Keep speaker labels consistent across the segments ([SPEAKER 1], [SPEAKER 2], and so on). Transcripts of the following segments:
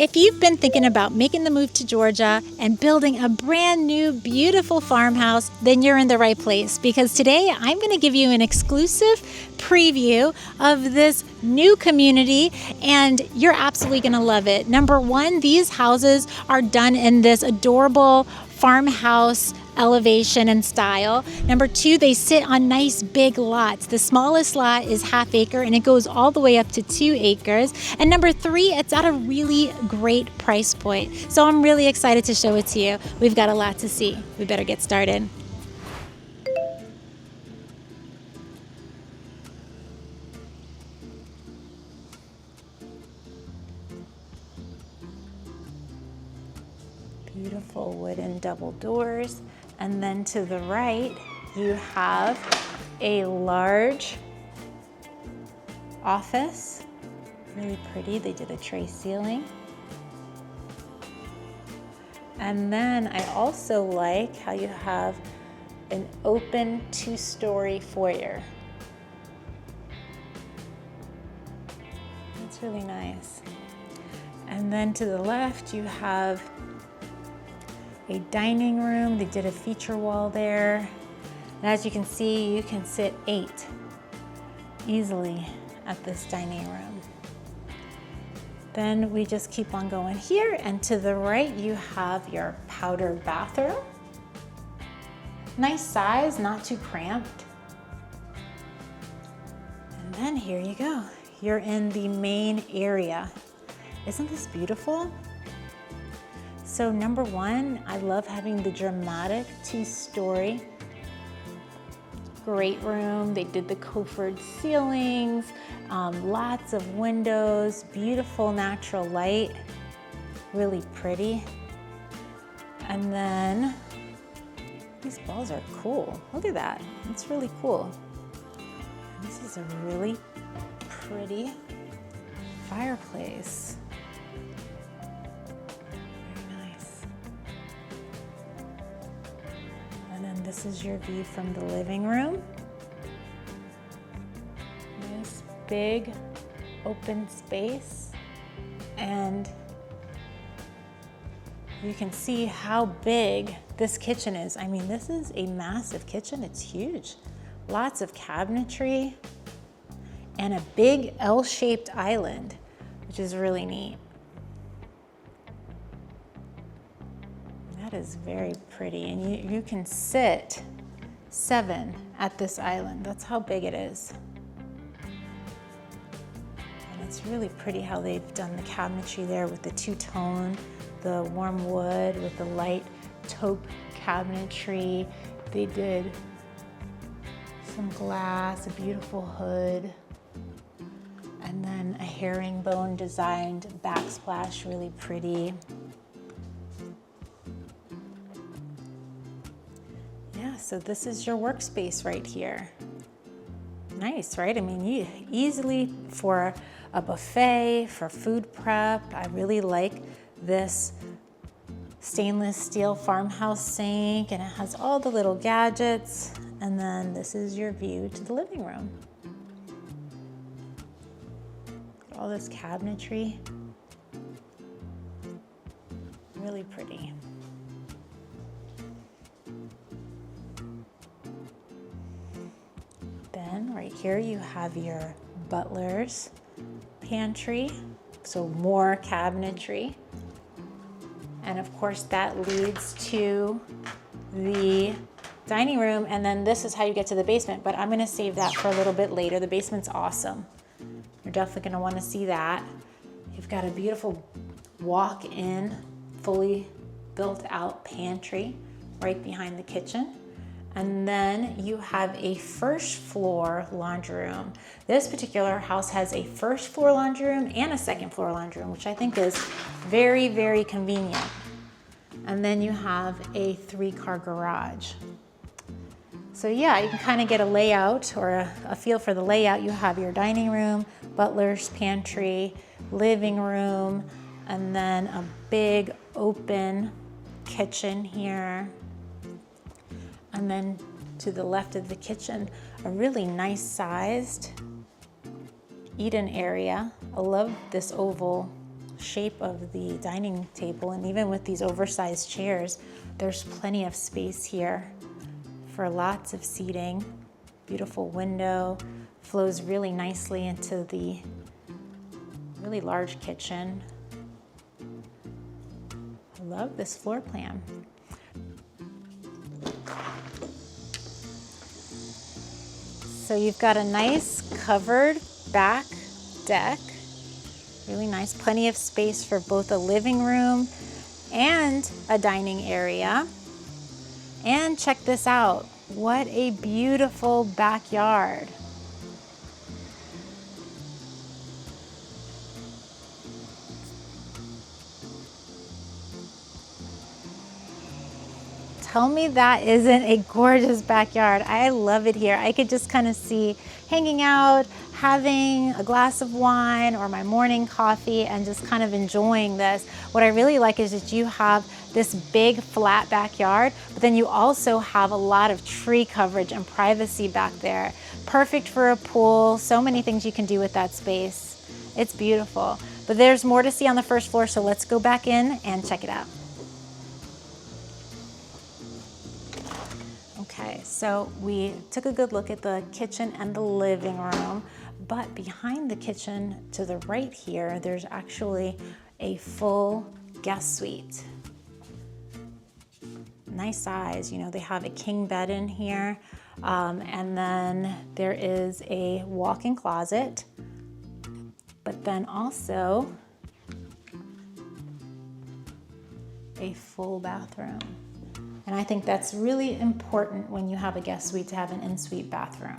[SPEAKER 1] If you've been thinking about making the move to Georgia and building a brand new, beautiful farmhouse, then you're in the right place, because today I'm going to give you an exclusive preview of this new community, and you're absolutely going to love it. Number one, these houses are done in this adorable farmhouse elevation and style. Number two, they sit on nice big lots. The smallest lot is ½ acre and it goes all the way up to 2 acres. And number three, it's at a really great price point. So I'm really excited to show it to you. We've got a lot to see. We better get started. Beautiful wooden double doors. And then to the right, you have a large office. Really pretty. They did a tray ceiling. And then I also like how you have an open 2-story foyer. That's really nice. And then to the left, you have a dining room. They did a feature wall there. And as you can see, you can sit 8 easily at this dining room. Then we just keep on going here, and to the right you have your powder bathroom. Nice size, not too cramped. And then here you go. You're in the main area. Isn't this beautiful? So number one, I love having the dramatic 2-story. Great room. They did the coffered ceilings, lots of windows, beautiful natural light, really pretty. And then these balls are cool. Look at that. It's really cool. This is a really pretty fireplace. This is your view from the living room. Nice big open space, and you can see how big this kitchen is. I mean, this is a massive kitchen. It's huge. Lots of cabinetry and a big L-shaped island, which is really neat. That is very pretty, and you can sit 7 at this island. That's how big it is. And it's really pretty how they've done the cabinetry there with the 2-tone, the warm wood with the light taupe cabinetry. They did some glass, a beautiful hood, and then a herringbone designed backsplash, really pretty. So this is your workspace right here. Nice, right? I mean, you easily for a buffet, for food prep. I really like this stainless steel farmhouse sink, and it has all the little gadgets. And then this is your view to the living room. All this cabinetry. Really pretty. Then right here you have your butler's pantry, so more cabinetry. And of course that leads to the dining room, and then this is how you get to the basement, but I'm gonna save that for a little bit later. The basement's awesome. You're definitely gonna wanna see that. You've got a beautiful walk-in, fully built out pantry right behind the kitchen. And then you have a 1st floor laundry room. This particular house has a 1st floor laundry room and a 2nd floor laundry room, which I think is very, very convenient. And then you have a 3-car garage. So yeah, you can kind of get a layout or a feel for the layout. You have your dining room, butler's pantry, living room, and then a big open kitchen here. And then to the left of the kitchen, a really nice sized eat-in area. I love this oval shape of the dining table, and even with these oversized chairs, there's plenty of space here for lots of seating. Beautiful window, flows really nicely into the really large kitchen. I love this floor plan. So you've got a nice covered back deck, really nice, plenty of space for both a living room and a dining area. And check this out, what a beautiful backyard. Tell me that isn't a gorgeous backyard. I love it here. I could just kind of see hanging out, having a glass of wine or my morning coffee and just kind of enjoying this. What I really like is that you have this big flat backyard, but then you also have a lot of tree coverage and privacy back there. Perfect for a pool. So many things you can do with that space. It's beautiful. But there's more to see on the first floor, so let's go back in and check it out. Okay, so we took a good look at the kitchen and the living room, but behind the kitchen to the right here, there's actually a full guest suite. Nice size, you know, they have a king bed in here, and then there is a walk-in closet, but then also a full bathroom. And I think that's really important when you have a guest suite to have an en-suite bathroom.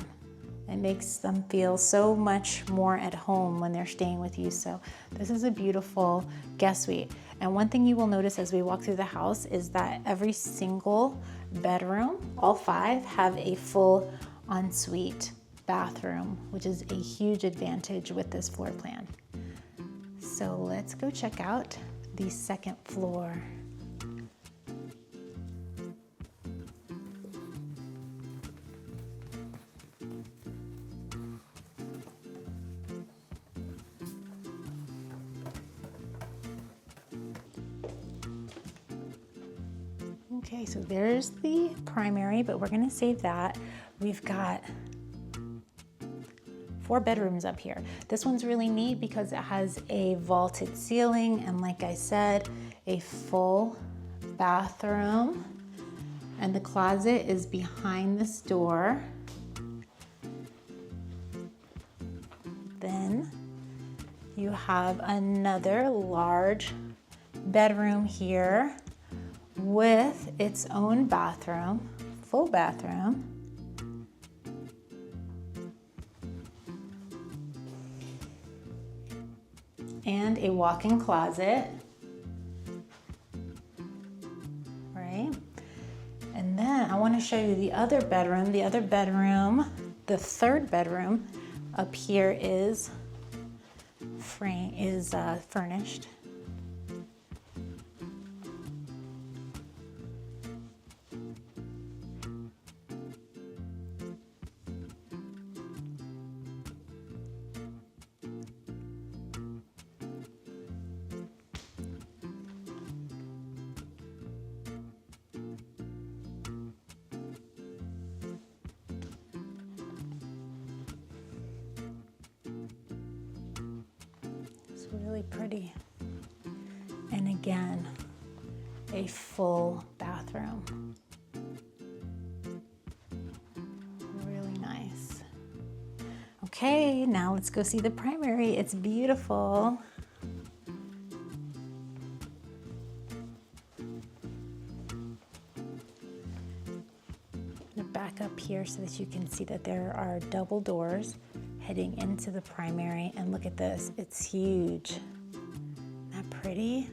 [SPEAKER 1] It makes them feel so much more at home when they're staying with you. So this is a beautiful guest suite. And one thing you will notice as we walk through the house is that every single bedroom, all 5, have a full en-suite bathroom, which is a huge advantage with this floor plan. So let's go check out the second floor. Okay, so there's the primary, but we're gonna save that. We've got 4 bedrooms up here. This one's really neat because it has a vaulted ceiling and, like I said, a full bathroom. And the closet is behind this door. Then you have another large bedroom here with its own bathroom, full bathroom. And a walk-in closet, right? And then I want to show you the other bedroom. The other bedroom, the third bedroom up here is furnished. Really pretty. And again, a full bathroom. Really nice. Okay, now let's go see the primary. It's beautiful. I'm gonna back up here so that you can see that there are double doors heading into the primary, and look at this, it's huge. Isn't that pretty?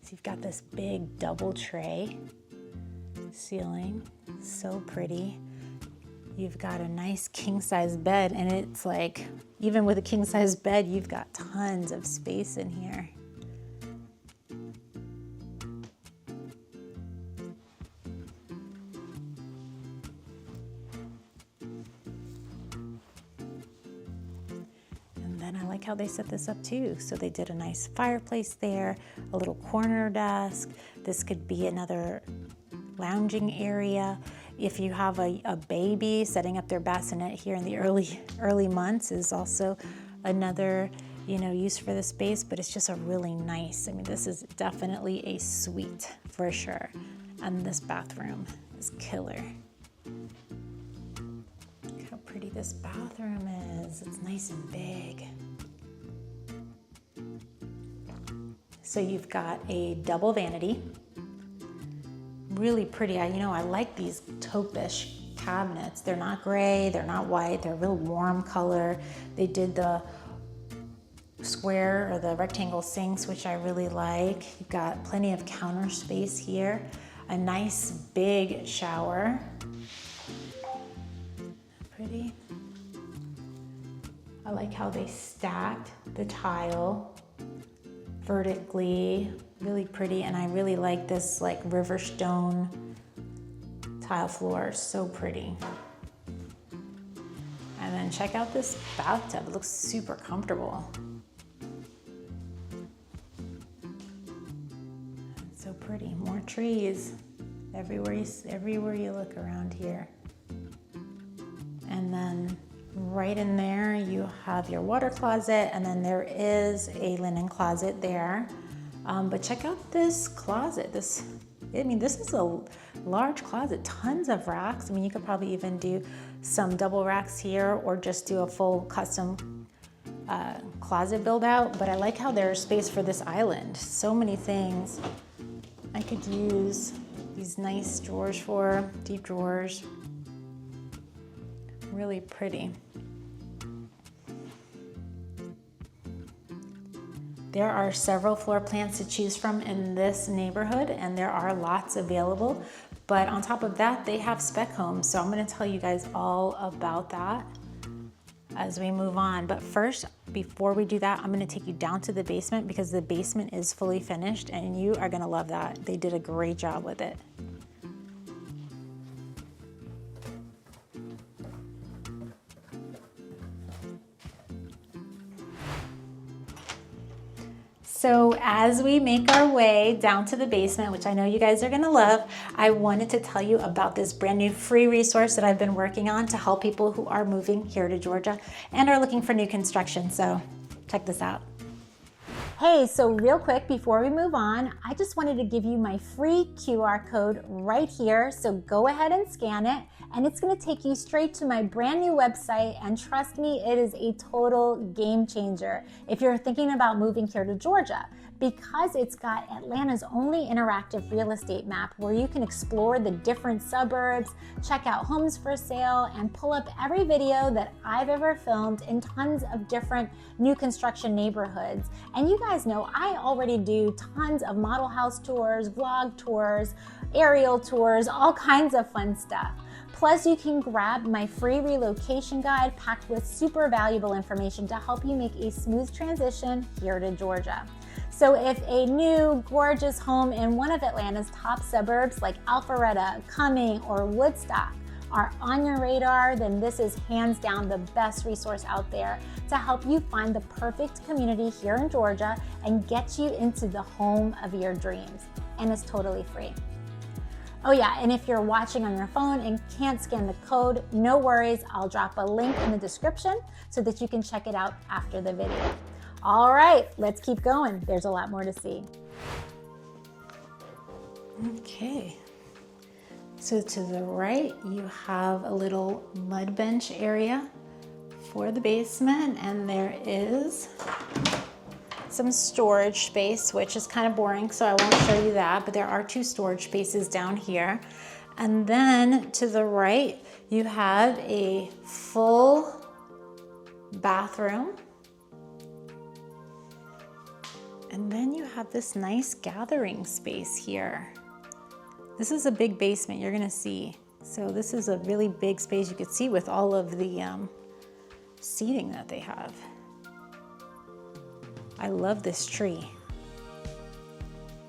[SPEAKER 1] So you've got this big double tray ceiling, so pretty. You've got a nice king-size bed, and it's like, even with a king-size bed, you've got tons of space in here. then I like how they set this up too. So they did a nice fireplace there, a little corner desk. This could be another lounging area. If you have a baby, setting up their bassinet here in the early months is also another, you know, use for the space, but it's just a really nice, I mean, this is definitely a suite for sure. And this bathroom is killer. Look how pretty this bathroom is. It's nice and big. So you've got a double vanity. Really pretty. I like these taupe-ish cabinets. They're not gray, they're not white, they're a real warm color. They did the square or the rectangle sinks, which I really like. You've got plenty of counter space here. A nice big shower. Pretty. I like how they stacked the tile vertically, really pretty. And I really like this like river stone tile floor, so pretty. And then check out this bathtub, it looks super comfortable. It's so pretty, more trees everywhere you look around here. And then right in there you have your water closet, and then there is a linen closet there. But check out this closet. This is a large closet, tons of racks. I mean, you could probably even do some double racks here or just do a full custom closet build out. But I like how there's space for this island. So many things I could use these nice drawers for, deep drawers. Really pretty. There are several floor plans to choose from in this neighborhood, and there are lots available. But on top of that, they have spec homes. So I'm gonna tell you guys all about that as we move on. But first, before we do that, I'm gonna take you down to the basement because the basement is fully finished and you are gonna love that. They did a great job with it. So as we make our way down to the basement, which I know you guys are gonna love, I wanted to tell you about this brand new free resource that I've been working on to help people who are moving here to Georgia and are looking for new construction. So check this out. Hey, so real quick before we move on, I just wanted to give you my free QR code right here. So go ahead and scan it, and it's gonna take you straight to my brand new website. And trust me, it is a total game changer if you're thinking about moving here to Georgia, because it's got Atlanta's only interactive real estate map where you can explore the different suburbs, check out homes for sale, and pull up every video that I've ever filmed in tons of different new construction neighborhoods. And you guys know I already do tons of model house tours, vlog tours, aerial tours, all kinds of fun stuff. Plus, you can grab my free relocation guide packed with super valuable information to help you make a smooth transition here to Georgia. So if a new, gorgeous home in one of Atlanta's top suburbs like Alpharetta, Cumming, or Woodstock are on your radar, then this is hands down the best resource out there to help you find the perfect community here in Georgia and get you into the home of your dreams. And it's totally free. Oh yeah, and if you're watching on your phone and can't scan the code, no worries, I'll drop a link in the description so that you can check it out after the video. All right, let's keep going. There's a lot more to see. Okay, so to the right, you have a little mud bench area for the basement, and there is some storage space, which is kind of boring, so I won't show you that, but there are 2 storage spaces down here. And then to the right, you have a full bathroom. And then you have this nice gathering space here. This is a big basement, you're gonna see. So this is a really big space you could see with all of the seating that they have. I love this tree.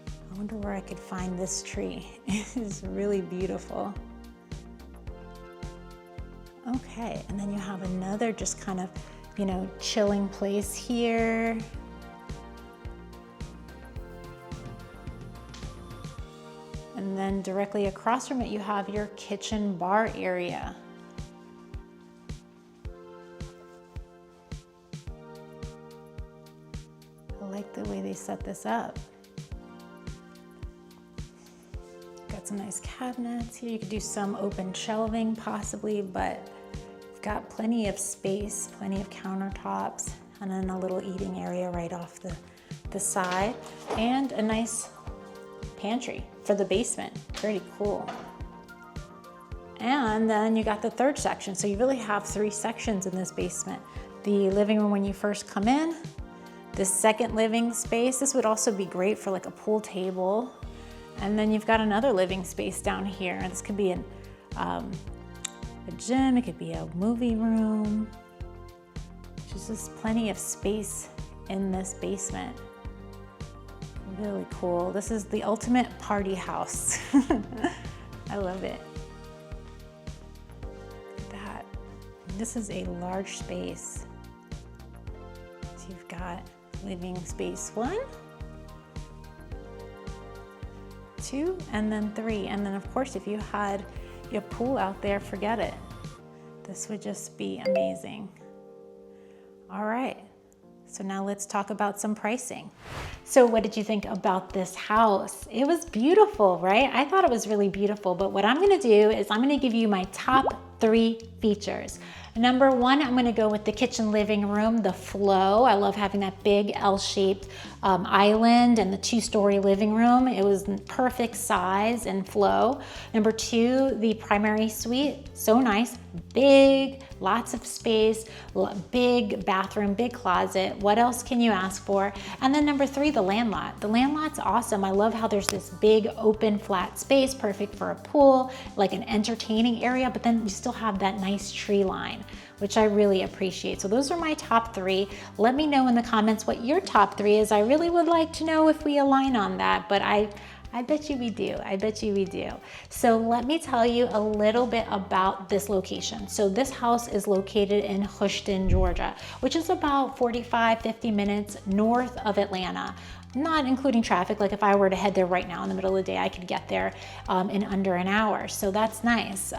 [SPEAKER 1] I wonder where I could find this tree. It's really beautiful. Okay, and then you have another just kind of, you know, chilling place here. And then directly across from it, you have your kitchen bar area. I like the way they set this up. Got some nice cabinets here. You could do some open shelving possibly, but you've got plenty of space, plenty of countertops, and then a little eating area right off the side, and a nice pantry for the basement. Pretty cool. And then you got the third section. So you really have 3 sections in this basement. The living room when you first come in, the second living space. This would also be great for like a pool table. And then you've got another living space down here. This could be a gym, it could be a movie room. Just plenty of space in this basement. Really cool. This is the ultimate party house. I love it. Look at that. This is a large space. So you've got living space 1, 2, and then 3. And then of course, if you had your pool out there, forget it. This would just be amazing. All right. So now let's talk about some pricing. So what did you think about this house? It was beautiful, right? I thought it was really beautiful, but what I'm gonna do is I'm gonna give you my top 3 features. Number 1, I'm gonna go with the kitchen living room, the flow. I love having that big L-shaped island and the 2-story living room. It was perfect size and flow. Number 2, the primary suite, so nice, big, lots of space, big bathroom, big closet. What else can you ask for? And then number 3, the land lot. The land lot's awesome. I love how there's this big open flat space, perfect for a pool, like an entertaining area, but then you still have that nice tree line, which I really appreciate. So those are my top 3. Let me know in the comments what your top 3 is. I really would like to know if we align on that, but I bet you we do. I bet you we do. So let me tell you a little bit about this location. So this house is located in Houston, Georgia, which is about 45, 50 minutes north of Atlanta. Not including traffic. Like if I were to head there right now in the middle of the day, I could get there in under an hour. So that's nice.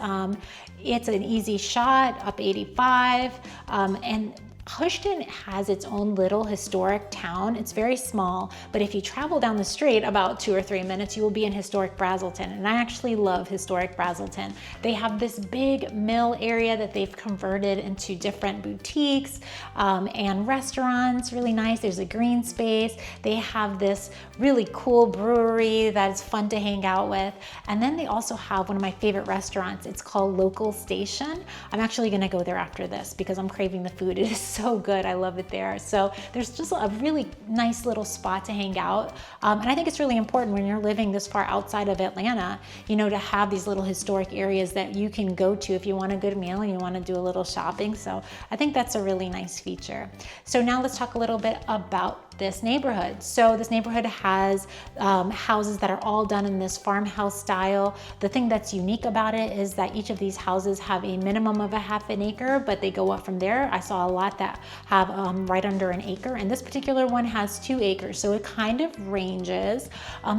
[SPEAKER 1] It's an easy shot up 85, and Houston has its own little historic town. It's very small, but if you travel down the street about 2 or 3 minutes, you will be in historic Brazelton. And I actually love historic Brazelton. They have this big mill area that they've converted into different boutiques and restaurants, really nice. There's a green space. They have this really cool brewery that is fun to hang out with. And then they also have one of my favorite restaurants. It's called Local Station. I'm actually gonna go there after this because I'm craving the food. It is so good. I love it there. So there's just a really nice little spot to hang out. And I think it's really important when you're living this far outside of Atlanta, you know, to have these little historic areas that you can go to if you want a good meal and you want to do a little shopping. So I think that's a really nice feature. So now let's talk a little bit about this neighborhood. So this neighborhood has houses that are all done in this farmhouse style. The thing that's unique about it is that each of these houses have a minimum of a ½ an acre, but they go up from there. I saw a lot that have right under an acre, and this particular one has 2 acres. So it kind of ranges.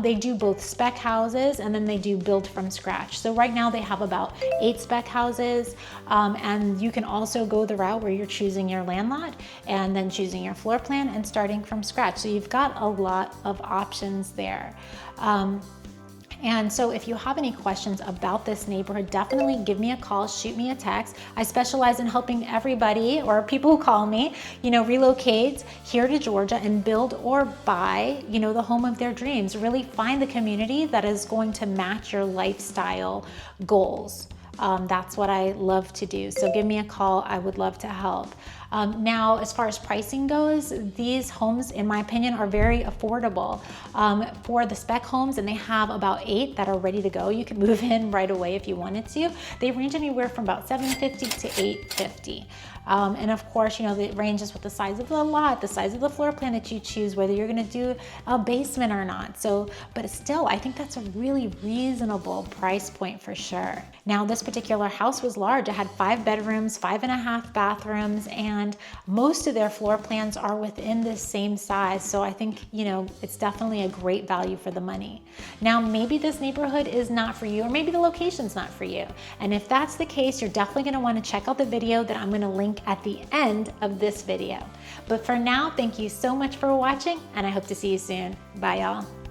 [SPEAKER 1] They do both spec houses and then they do build from scratch. So right now they have about 8 spec houses, and you can also go the route where you're choosing your land lot and then choosing your floor plan and starting from scratch. So you've got a lot of options there. And so if you have any questions about this neighborhood, definitely give me a call, shoot me a text. I specialize in helping everybody, or people who call me, you know, relocate here to Georgia and build or buy, you know, the home of their dreams. Really find the community that is going to match your lifestyle goals. That's what I love to do. So give me a call. I would love to help. Now, as far as pricing goes, these homes, in my opinion, are very affordable for the spec homes, and they have about 8 that are ready to go. You can move in right away if you wanted to. They range anywhere from about $750 to $850. And of course, you know, it ranges with the size of the lot, the size of the floor plan that you choose, whether you're gonna do a basement or not. So, but still, I think that's a really reasonable price point for sure. Now, this particular house was large. It had 5 bedrooms, 5.5 bathrooms, and and most of their floor plans are within the same size. So I think, you know, it's definitely a great value for the money. Now, maybe this neighborhood is not for you, or maybe the location's not for you. And if that's the case, you're definitely gonna wanna check out the video that I'm gonna link at the end of this video. But for now, thank you so much for watching, and I hope to see you soon. Bye, y'all.